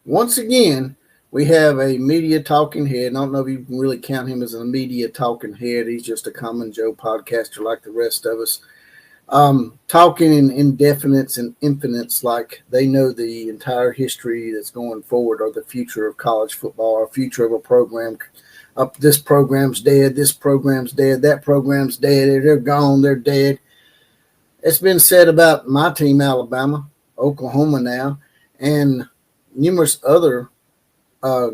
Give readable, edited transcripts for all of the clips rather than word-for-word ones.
once again, we have a media talking head. I don't know if you can really count him as a media talking head. He's just a common Joe podcaster like the rest of us. Talking in indefinites and infinites like they know the entire history that's going forward or the future of college football or future of a program. This program's dead. This program's dead. That program's dead. They're gone. They're dead. It's been said about my team, Alabama, Oklahoma now, and numerous other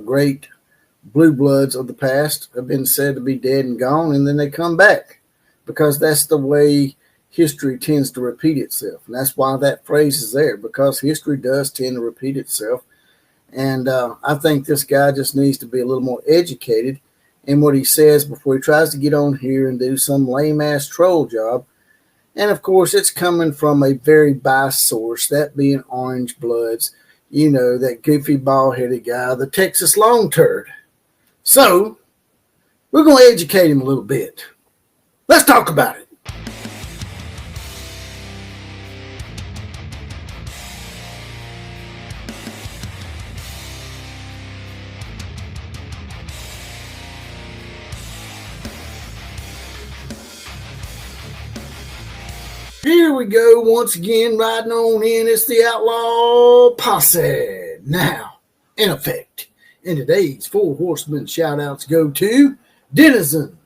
great blue bloods of the past have been said to be dead and gone, and then they come back because that's the way history tends to repeat itself. And that's why that phrase is there, because history does tend to repeat itself. And I think this guy just needs to be a little more educated in what he says before he tries to get on here and do some lame-ass troll job. And, of course, it's coming from a very biased source, that being Orange Bloods, you know, that goofy bald-headed guy, the Texas long turd. So we're going to educate him a little bit. Let's talk about it. Here we go once again, riding on in. It's the Outlaw Posse. Now, in effect, in today's Four Horsemen shout-outs go to Denizen,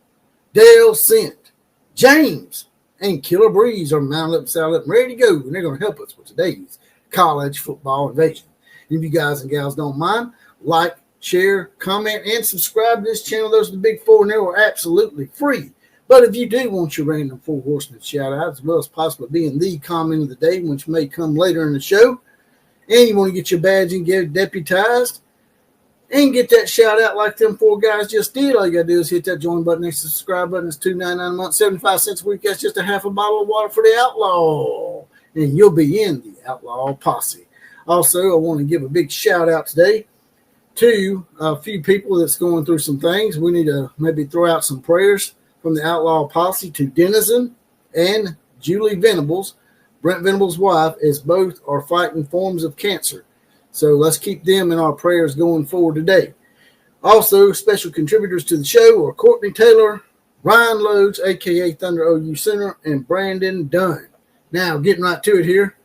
Dale Cent, James, and Killer Breeze are mounted up, saddled up, and ready to go. And they're going to help us with today's college football invasion. If you guys and gals don't mind, like, share, comment, and subscribe to this channel. Those are the big four, and they are absolutely free. But if you do want your random Four Horsemen shout-out, as well as possibly being the comment of the day, which may come later in the show, and you want to get your badge and get deputized and get that shout-out like them four guys just did, all you got to do is hit that join button next to the subscribe button. It's $2.99 a month, 75 cents a week. That's just a half a bottle of water for the Outlaw, and you'll be in the Outlaw Posse. Also, I want to give a big shout-out today to a few people that's going through some things. We need to maybe throw out some prayers from the Outlaw Posse to Denizen and Julie Venables, Brent Venables' wife, as both are fighting forms of cancer. So let's keep them in our prayers going forward today. Also, special contributors to the show are Courtney Taylor, Ryan Loads, a.k.a. Thunder OU Center, and Brandon Dunn. Now, getting right to it here.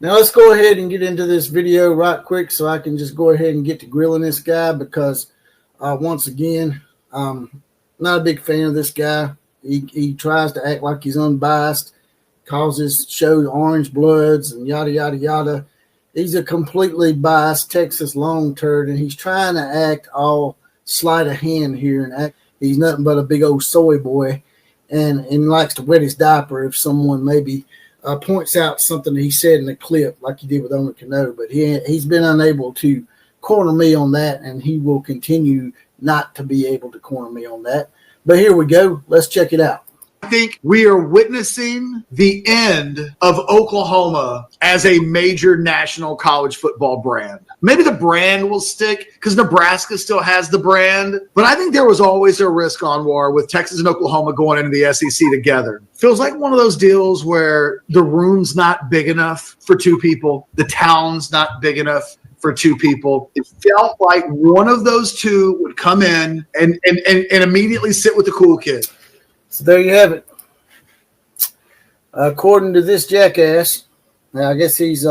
Now, let's go ahead and get into this video right quick so I can just go ahead and get to grilling this guy because, once again, not a big fan of this guy. He tries to act like he's unbiased, calls his show Orange Bloods and yada, yada, yada. He's a completely biased Texas long turd, and he's trying to act all sleight of hand here and act he's nothing but a big old soy boy and likes to wet his diaper if someone maybe points out something that he said in the clip like he did with Omer Cano. But he's been unable to corner me on that, and he will continue not to be able to corner me on that. But here we go. Let's check it out. I think we are witnessing the end of Oklahoma as a major national college football brand. Maybe the brand will stick because Nebraska still has the brand, but I think there was always a risk on war with Texas and Oklahoma going into the SEC together. Feels like one of those deals where the room's not big enough for two people, the town's not big enough for two people. It felt like one of those two would come in and immediately sit with the cool kid. So there you have it. According to this jackass, now I guess he's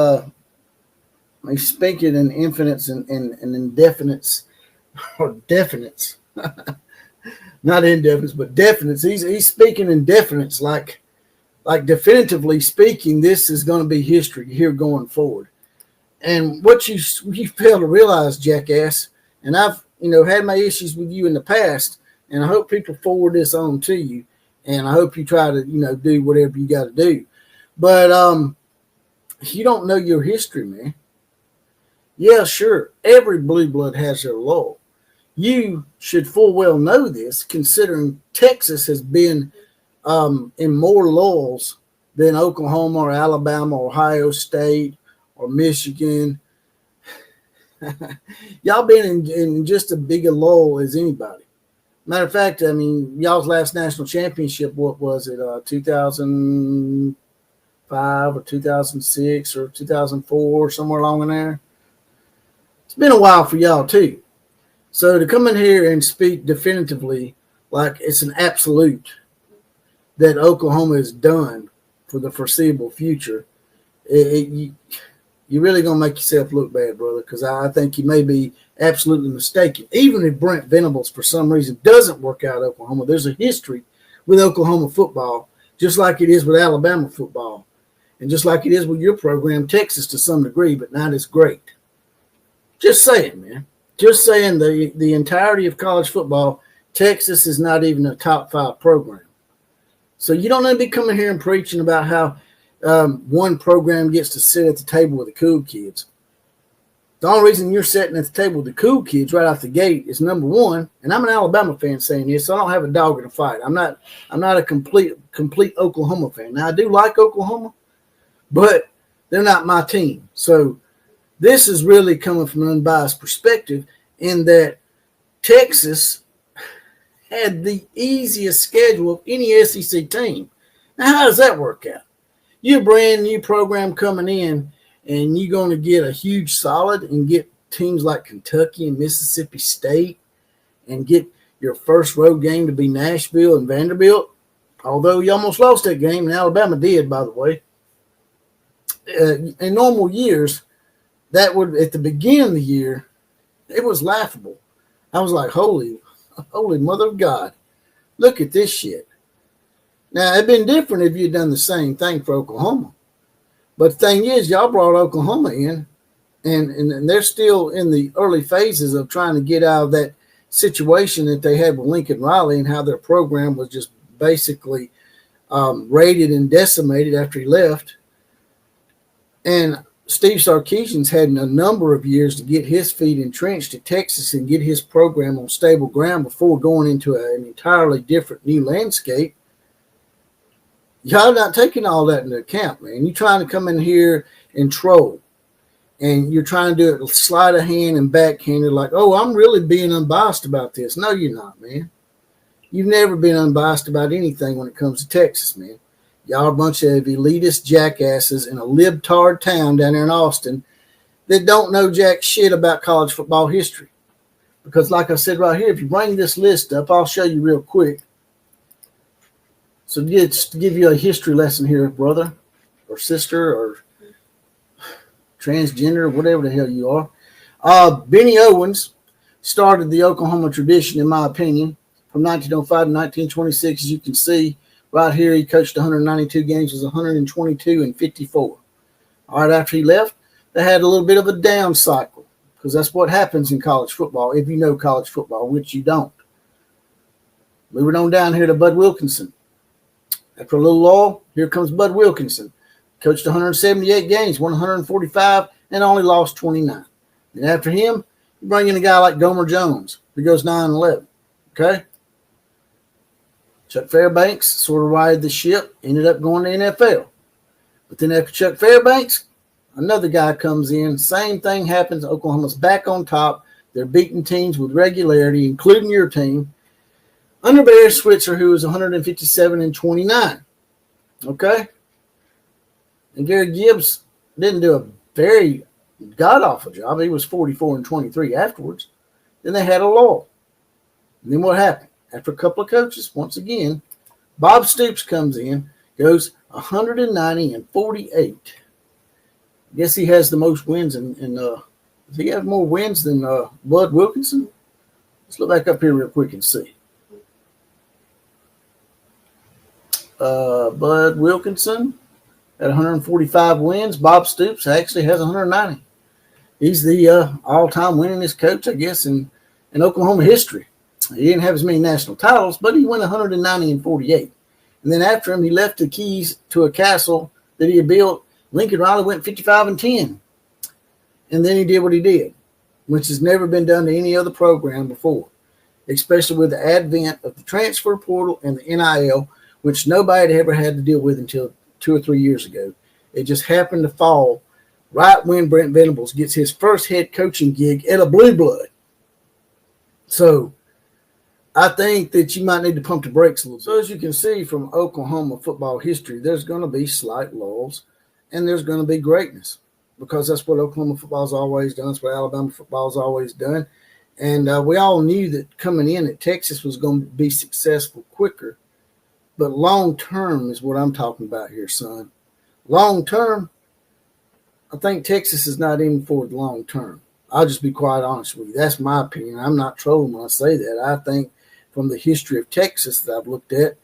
speaking in infinites and indefinites, or definites. Not indefinites, but definites. He's speaking in definites, like definitively speaking, this is going to be history here going forward. And what you fail to realize, jackass, and I've had my issues with you in the past, and I hope people forward this on to you, and I hope you try to do whatever you got to do. But you don't know your history, man. Yeah, sure, every blue blood has their lull. You should full well know this, considering Texas has been in more lulls than Oklahoma or Alabama or Ohio State or Michigan. Y'all been in just as big a lull as anybody. Matter of fact, I mean, y'all's last national championship, what was it, 2005 or 2006 or 2004, somewhere along in there? been a while for y'all too. So to come in here and speak definitively like it's an absolute that Oklahoma is done for the foreseeable future, you're really going to make yourself look bad, brother, because I think you may be absolutely mistaken. Even if Brent Venables, for some reason, doesn't work out at Oklahoma, there's a history with Oklahoma football, just like it is with Alabama football, and just like it is with your program, Texas, to some degree, but not as great. Just saying, man. Just saying the entirety of college football, Texas is not even a top 5 program. So you don't need to be coming here and preaching about how one program gets to sit at the table with the cool kids. The only reason you're sitting at the table with the cool kids right off the gate is, number one, and I'm an Alabama fan saying this, so I don't have a dog in the fight. I'm not a complete Oklahoma fan. Now I do like Oklahoma, but they're not my team. So this is really coming from an unbiased perspective in that Texas had the easiest schedule of any SEC team. Now, how does that work out? You're a brand new program coming in, and you're going to get a huge solid and get teams like Kentucky and Mississippi State and get your first road game to be Nashville and Vanderbilt, although you almost lost that game, and Alabama did, by the way. In normal years, that would, at the beginning of the year, it was laughable. I was like, holy mother of God, look at this shit. Now, it'd been different if you'd done the same thing for Oklahoma. But the thing is, y'all brought Oklahoma in, and they're still in the early phases of trying to get out of that situation that they had with Lincoln Riley and how their program was just basically raided and decimated after he left. And Steve Sarkisian's had a number of years to get his feet entrenched at Texas and get his program on stable ground before going into an entirely different new landscape. Y'all not taking all that into account, man. You're trying to come in here and troll. And you're trying to do it sleight of hand and backhanded like, oh, I'm really being unbiased about this. No, you're not, man. You've never been unbiased about anything when it comes to Texas, man. Y'all are a bunch of elitist jackasses in a libtard town down there in Austin that don't know jack shit about college football history. Because like I said right here, if you bring this list up, I'll show you real quick. So just to give you a history lesson here, brother or sister or transgender, whatever the hell you are. Benny Owens started the Oklahoma tradition, in my opinion, from 1905 to 1926. As you can see right here, he coached 192 games, was 122 and 54. All right, after he left, they had a little bit of a down cycle because that's what happens in college football, if you know college football, which you don't. Moving on down here to Bud Wilkinson. After a little lull, here comes Bud Wilkinson. Coached 178 games, won 145, and only lost 29. And after him, you bring in a guy like Gomer Jones, who goes 9-11. Okay? Chuck Fairbanks sort of righted the ship, ended up going to NFL. But then after Chuck Fairbanks, another guy comes in. Same thing happens. Oklahoma's back on top. They're beating teams with regularity, including your team, under Barry Switzer, who was 157 and 29. Okay? And Gary Gibbs didn't do a very god-awful job. He was 44 and 23 afterwards. Then they had a lull. And then what happened? After a couple of coaches, once again, Bob Stoops comes in, goes 190 and 48. I guess he has the most wins does he have more wins than Bud Wilkinson? Let's look back up here real quick and see. Bud Wilkinson at 145 wins. Bob Stoops actually has 190. He's the all-time winningest coach, I guess, in Oklahoma history. He didn't have as many national titles, but he won 190 and 48. And then after him, he left the keys to a castle that he had built. Lincoln Riley went 55 and 10. And then he did what he did, which has never been done to any other program before, especially with the advent of the transfer portal and the NIL, which nobody had ever had to deal with until 2 or 3 years ago. It just happened to fall right when Brent Venables gets his first head coaching gig at a Blue Blood. So I think that you might need to pump the brakes a little bit. So as you can see from Oklahoma football history, there's going to be slight lulls and there's going to be greatness. because that's what Oklahoma football's always done. That's what Alabama football's always done. And we all knew that coming in that Texas was going to be successful quicker. But long term is what I'm talking about here, son. Long term, I think Texas is not in for the long term. I'll just be quite honest with you. That's my opinion. I'm not trolling when I say that. I think from the history of Texas that I've looked at,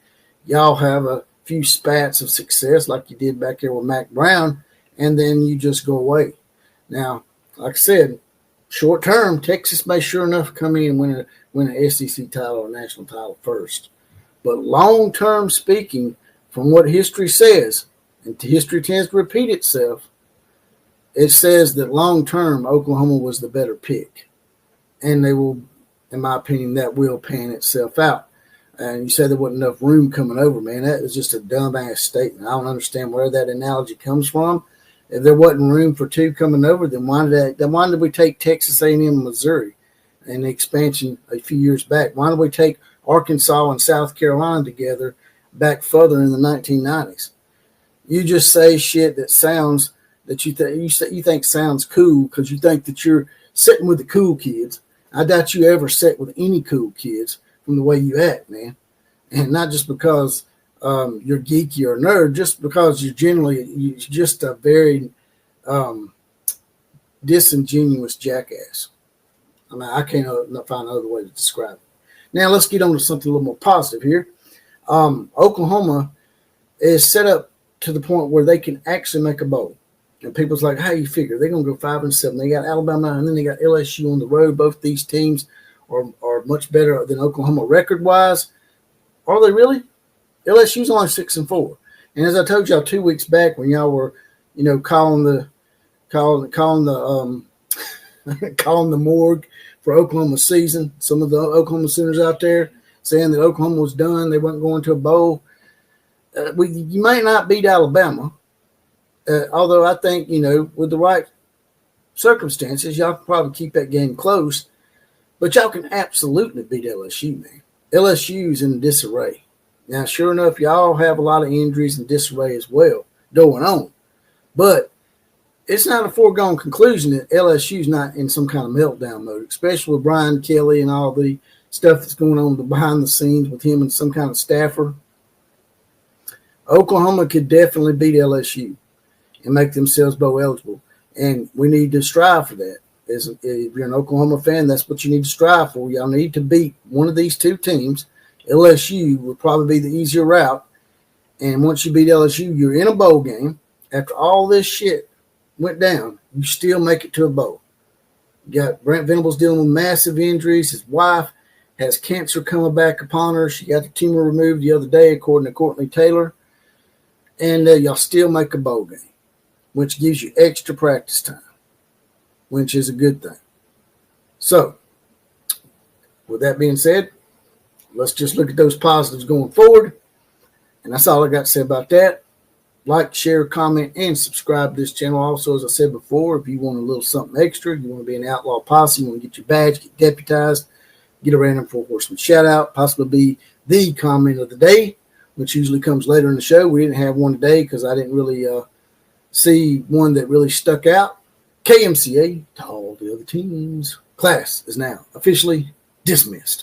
y'all have a few spats of success like you did back there with Mac Brown, and then you just go away. Now, like I said, short term, Texas may sure enough come in and win an SEC title or national title first. But long term speaking, from what history says, and history tends to repeat itself, it says that long term Oklahoma was the better pick. And they will, in my opinion, that will pan itself out. And you say there wasn't enough room coming over, man. That is just a dumbass statement. I don't understand where that analogy comes from. If there wasn't room for two coming over, then why did we take Texas A&M and Missouri in the expansion a few years back? Why did we take Arkansas and South Carolina together back further in the 1990s? You just say shit that sounds that you think sounds cool because you think that you're sitting with the cool kids. I doubt you ever sit with any cool kids from the way you act, man. And not just because you're geeky or nerd, just because you're just a very disingenuous jackass. I mean, I can't find another way to describe it. Now let's get on to something a little more positive here. Oklahoma is set up to the point where they can actually make a bowl. And people's like, how you figure? They're going to go 5-7. They got Alabama, and then they got LSU on the road. Both these teams are much better than Oklahoma record-wise. Are they really? LSU's only 6-4. And as I told y'all 2 weeks back when y'all were, calling the morgue for Oklahoma's season, some of the Oklahoma Sooners out there saying that Oklahoma was done, they weren't going to a bowl. You might not beat Alabama. Although I think, with the right circumstances, y'all can probably keep that game close. But y'all can absolutely beat LSU, man. LSU's in disarray. Now, sure enough, y'all have a lot of injuries and disarray as well going on. But it's not a foregone conclusion that LSU's not in some kind of meltdown mode, especially with Brian Kelly and all the stuff that's going on behind the scenes with him and some kind of staffer. Oklahoma could definitely beat LSU and make themselves bowl eligible. And we need to strive for that. If you're an Oklahoma fan, that's what you need to strive for. Y'all need to beat one of these two teams. LSU would probably be the easier route. And once you beat LSU, you're in a bowl game. After all this shit went down, you still make it to a bowl. You got Brent Venables dealing with massive injuries. His wife has cancer coming back upon her. She got the tumor removed the other day, according to Courtney Taylor. And y'all still make a bowl game, which gives you extra practice time, which is a good thing. So, with that being said, let's just look at those positives going forward. And that's all I got to say about that. Like, share, comment, and subscribe to this channel. Also, as I said before, if you want a little something extra, you want to be an outlaw posse, you want to get your badge, get deputized, get a random Four Horsemen shout out, possibly be the comment of the day, which usually comes later in the show. We didn't have one today because I didn't really see one that really stuck out. KMCA to all the other teams. Class is now officially dismissed.